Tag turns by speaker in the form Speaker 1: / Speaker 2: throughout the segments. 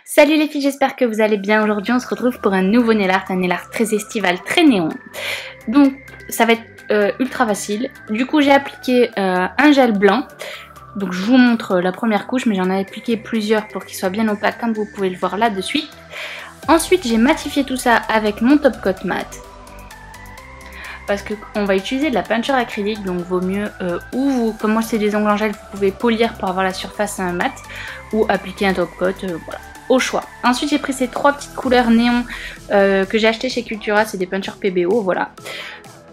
Speaker 1: Salut les filles, j'espère que vous allez bien. Aujourd'hui on se retrouve pour un nouveau nail art, un nail art très estival, très néon. Donc ça va être ultra facile. Du coup j'ai appliqué un gel blanc. Donc je vous montre la première couche, mais j'en ai appliqué plusieurs pour qu'il soit bien opaque comme vous pouvez le voir là de suite. Ensuite j'ai matifié tout ça avec mon top coat mat. Parce qu'on va utiliser de la peinture acrylique, donc vaut mieux, comme moi c'est des ongles en gel, vous pouvez polir pour avoir la surface mat, ou appliquer un top coat, voilà, au choix. Ensuite j'ai pris ces trois petites couleurs néon que j'ai acheté chez Cultura, c'est des peintures PBO, voilà.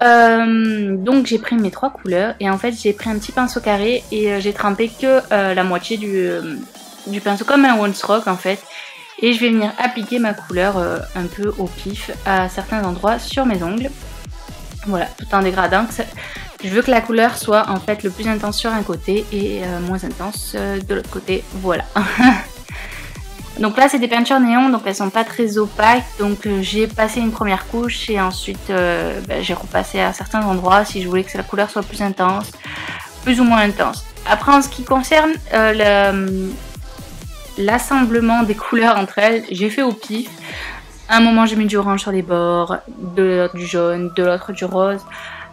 Speaker 1: Donc j'ai pris mes trois couleurs, et en fait j'ai pris un petit pinceau carré, et j'ai trempé que la moitié du pinceau, comme un one stroke en fait. Et je vais venir appliquer ma couleur un peu au pif à certains endroits sur mes ongles. Voilà, tout en dégradant. Je veux que la couleur soit en fait le plus intense sur un côté et moins intense de l'autre côté. Voilà. Donc là c'est des peintures néon, donc elles sont pas très opaques. Donc j'ai passé une première couche et ensuite j'ai repassé à certains endroits si je voulais que la couleur soit plus intense, plus ou moins intense. Après en ce qui concerne l'assemblement des couleurs entre elles, j'ai fait au pif. À un moment j'ai mis du orange sur les bords, de l'autre du jaune, de l'autre du rose.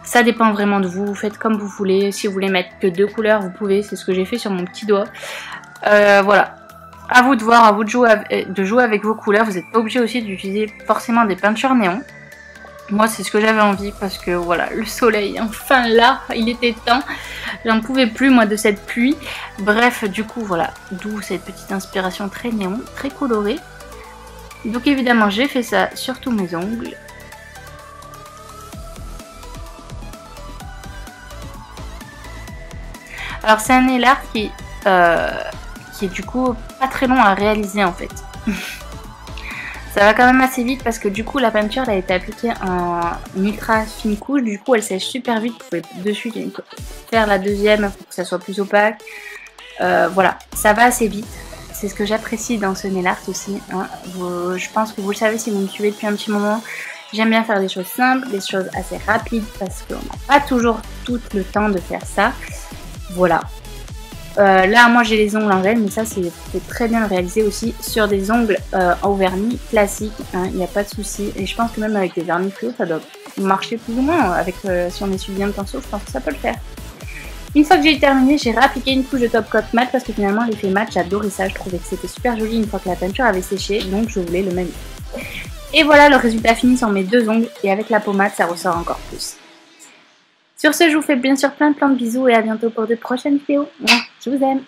Speaker 1: Ça dépend vraiment de vous, faites comme vous voulez. Si vous voulez mettre que deux couleurs, vous pouvez. C'est ce que j'ai fait sur mon petit doigt. Voilà. À vous de voir, à vous de jouer avec vos couleurs. Vous n'êtes pas obligé aussi d'utiliser forcément des peintures néon. Moi c'est ce que j'avais envie parce que voilà, le soleil, enfin là, il était temps. J'en pouvais plus moi de cette pluie. Bref, du coup voilà, d'où cette petite inspiration très néon, très colorée. Donc évidemment j'ai fait ça sur tous mes ongles. Alors c'est un nail art qui est du coup pas très long à réaliser en fait. Ça va quand même assez vite parce que du coup la peinture elle a été appliquée en ultra fine couche. Du coup elle sèche super vite, vous pouvez de suite faire la deuxième pour que ça soit plus opaque. Voilà, ça va assez vite. C'est ce que j'apprécie dans ce nail art aussi. Hein. Je pense que vous le savez si vous me suivez depuis un petit moment. J'aime bien faire des choses simples, des choses assez rapides parce qu'on n'a pas toujours tout le temps de faire ça. Voilà. Là, moi j'ai les ongles en gel, mais ça c'est très bien réalisé aussi sur des ongles en vernis classique. Il n'y a pas de souci. Et je pense que même avec des vernis fluo, ça doit marcher plus ou moins. Avec, si on essuie bien le pinceau, je pense que ça peut le faire. Une fois que j'ai terminé, j'ai réappliqué une couche de top coat mat parce que finalement l'effet mat, j'adorais ça, je trouvais que c'était super joli une fois que la peinture avait séché, donc je voulais le même effet. Et voilà le résultat fini sur mes deux ongles et avec la pommade ça ressort encore plus. Sur ce, je vous fais bien sûr plein de bisous et à bientôt pour de prochaines vidéos. Je vous aime.